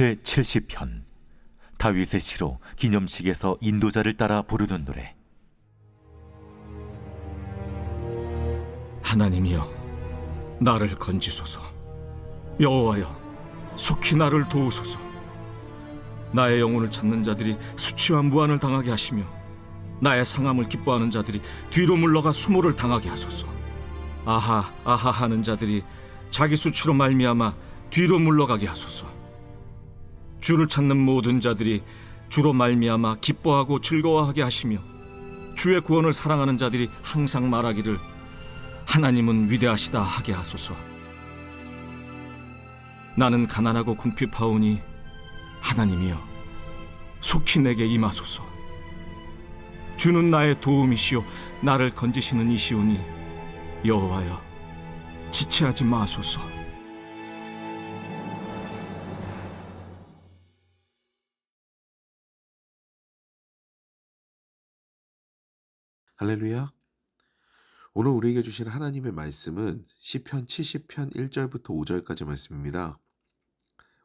제70편 다윗의 시로 기념식에서 인도자를 따라 부르는 노래. 하나님이여, 나를 건지소서. 여호와여, 속히 나를 도우소서. 나의 영혼을 찾는 자들이 수치와 무한을 당하게 하시며 나의 상함을 기뻐하는 자들이 뒤로 물러가 수모를 당하게 하소서. 아하 아하 하는 자들이 자기 수치로 말미암아 뒤로 물러가게 하소서. 주를 찾는 모든 자들이 주로 말미암아 기뻐하고 즐거워하게 하시며 주의 구원을 사랑하는 자들이 항상 말하기를 하나님은 위대하시다 하게 하소서. 나는 가난하고 궁핍하오니 하나님이여, 속히 내게 임하소서. 주는 나의 도움이시오 나를 건지시는 이시오니 여호와여, 지체하지 마소서. 할렐루야. 오늘 우리에게 주신 하나님의 말씀은 시편 70편 1절부터 5절까지 말씀입니다.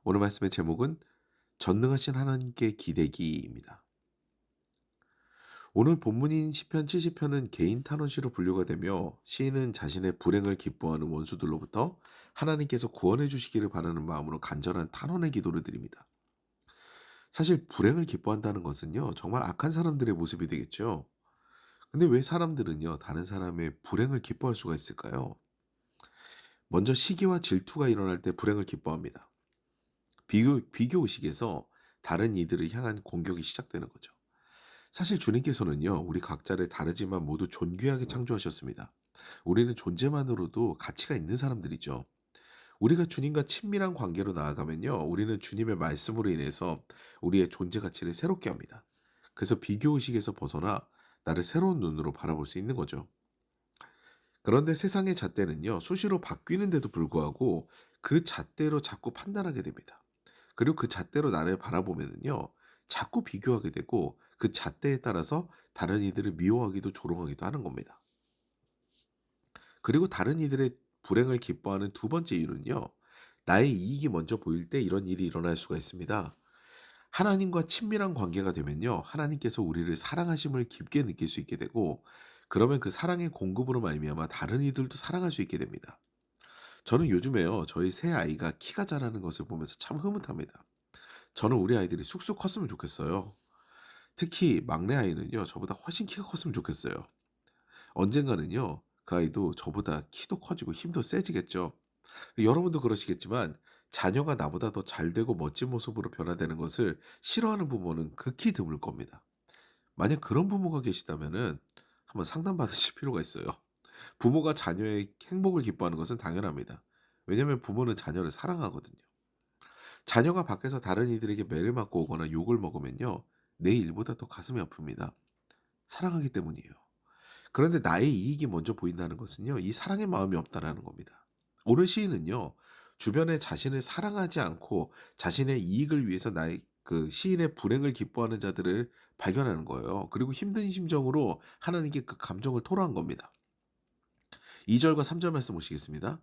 오늘 말씀의 제목은 전능하신 하나님께 기대기입니다. 오늘 본문인 시편 70편은 개인 탄원시로 분류가 되며 시인은 자신의 불행을 기뻐하는 원수들로부터 하나님께서 구원해 주시기를 바라는 마음으로 간절한 탄원의 기도를 드립니다. 사실 불행을 기뻐한다는 것은요, 정말 악한 사람들의 모습이 되겠죠. 근데 왜 사람들은요, 다른 사람의 불행을 기뻐할 수가 있을까요? 먼저 시기와 질투가 일어날 때 불행을 기뻐합니다. 비교의식에서 다른 이들을 향한 공격이 시작되는 거죠. 사실 주님께서는요, 우리 각자를 다르지만 모두 존귀하게 창조하셨습니다. 우리는 존재만으로도 가치가 있는 사람들이죠. 우리가 주님과 친밀한 관계로 나아가면요, 우리는 주님의 말씀으로 인해서 우리의 존재 가치를 새롭게 합니다. 그래서 비교의식에서 벗어나 나를 새로운 눈으로 바라볼 수 있는 거죠. 그런데 세상의 잣대는요, 수시로 바뀌는데도 불구하고 그 잣대로 자꾸 판단하게 됩니다. 그리고 그 잣대로 나를 바라보면요, 자꾸 비교하게 되고 그 잣대에 따라서 다른 이들을 미워하기도 조롱하기도 하는 겁니다. 그리고 다른 이들의 불행을 기뻐하는 두 번째 이유는요, 나의 이익이 먼저 보일 때 이런 일이 일어날 수가 있습니다. 하나님과 친밀한 관계가 되면요, 하나님께서 우리를 사랑하심을 깊게 느낄 수 있게 되고, 그러면 그 사랑의 공급으로 말미암아 다른 이들도 사랑할 수 있게 됩니다. 저는 요즘에요, 저희 새 아이가 키가 자라는 것을 보면서 참 흐뭇합니다. 저는 우리 아이들이 쑥쑥 컸으면 좋겠어요. 특히 막내 아이는요, 저보다 훨씬 키가 컸으면 좋겠어요. 언젠가는요, 그 아이도 저보다 키도 커지고 힘도 세지겠죠. 여러분도 그러시겠지만 자녀가 나보다 더 잘되고 멋진 모습으로 변화되는 것을 싫어하는 부모는 극히 드물 겁니다. 만약 그런 부모가 계시다면은 한번 상담받으실 필요가 있어요. 부모가 자녀의 행복을 기뻐하는 것은 당연합니다. 왜냐하면 부모는 자녀를 사랑하거든요. 자녀가 밖에서 다른 이들에게 매를 맞고 오거나 욕을 먹으면요, 내 일보다 더 가슴이 아픕니다. 사랑하기 때문이에요. 그런데 나의 이익이 먼저 보인다는 것은요, 이 사랑의 마음이 없다라는 겁니다. 오늘 시인은요, 주변에 자신을 사랑하지 않고 자신의 이익을 위해서 나의 그 시인의 불행을 기뻐하는 자들을 발견하는 거예요. 그리고 힘든 심정으로 하나님께 그 감정을 토로한 겁니다. 2절과 3절 말씀 보시겠습니다.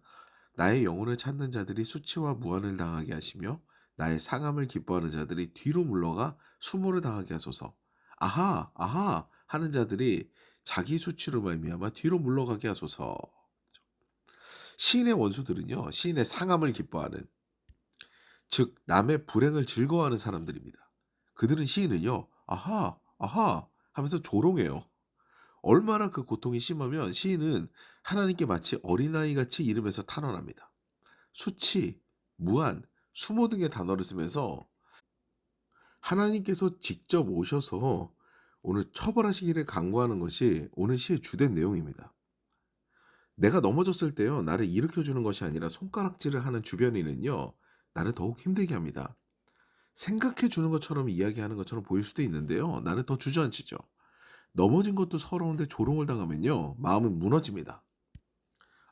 나의 영혼을 찾는 자들이 수치와 무한을 당하게 하시며 나의 상함을 기뻐하는 자들이 뒤로 물러가 수모를 당하게 하소서. 아하 아하 하는 자들이 자기 수치로 말미암아 뒤로 물러가게 하소서. 시인의 원수들은요, 시인의 상함을 기뻐하는, 즉 남의 불행을 즐거워하는 사람들입니다. 그들은 시인은요, 아하 아하 하면서 조롱해요. 얼마나 그 고통이 심하면 시인은 하나님께 마치 어린아이같이 이름에서 탄원합니다. 수치, 무한, 수모 등의 단어를 쓰면서 하나님께서 직접 오셔서 오늘 처벌하시기를 간구하는 것이 오늘 시의 주된 내용입니다. 내가 넘어졌을 때요, 나를 일으켜주는 것이 아니라 손가락질을 하는 주변인은요, 나를 더욱 힘들게 합니다. 생각해 주는 것처럼 이야기하는 것처럼 보일 수도 있는데요, 나는 더 주저앉히죠. 넘어진 것도 서러운데 조롱을 당하면요, 마음은 무너집니다.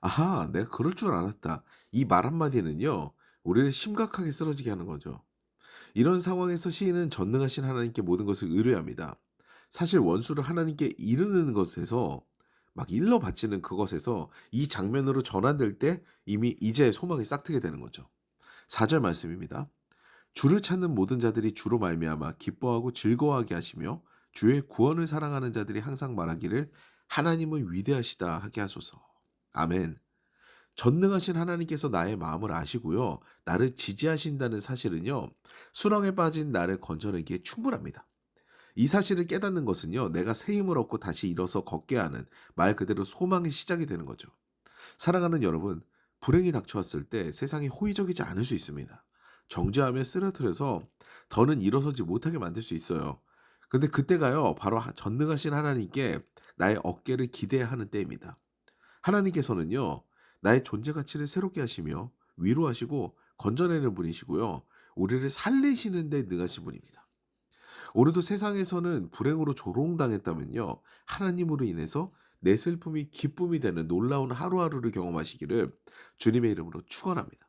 아하, 내가 그럴 줄 알았다. 이 말 한마디는요, 우리를 심각하게 쓰러지게 하는 거죠. 이런 상황에서 시인은 전능하신 하나님께 모든 것을 의뢰합니다. 사실 원수를 하나님께 이르는 것에서, 막 일러 바치는 그것에서 이 장면으로 전환될 때 이미 이제 소망이 싹트게 되는 거죠. 4절 말씀입니다. 주를 찾는 모든 자들이 주로 말미암아 기뻐하고 즐거워하게 하시며 주의 구원을 사랑하는 자들이 항상 말하기를 하나님은 위대하시다 하게 하소서. 아멘. 전능하신 하나님께서 나의 마음을 아시고요. 나를 지지하신다는 사실은요. 수렁에 빠진 나를 건져내기에 충분합니다. 이 사실을 깨닫는 것은요. 내가 새 힘을 얻고 다시 일어서 걷게 하는 말 그대로 소망의 시작이 되는 거죠. 사랑하는 여러분, 불행이 닥쳐왔을 때 세상이 호의적이지 않을 수 있습니다. 정죄하며 쓰러뜨려서 더는 일어서지 못하게 만들 수 있어요. 근데 그때가요. 바로 전능하신 하나님께 나의 어깨를 기대야 하는 때입니다. 하나님께서는요. 나의 존재 가치를 새롭게 하시며 위로하시고 건져내는 분이시고요. 우리를 살리시는 데 능하신 분입니다. 오늘도 세상에서는 불행으로 조롱당했다면요. 하나님으로 인해서 내 슬픔이 기쁨이 되는 놀라운 하루하루를 경험하시기를 주님의 이름으로 축원합니다.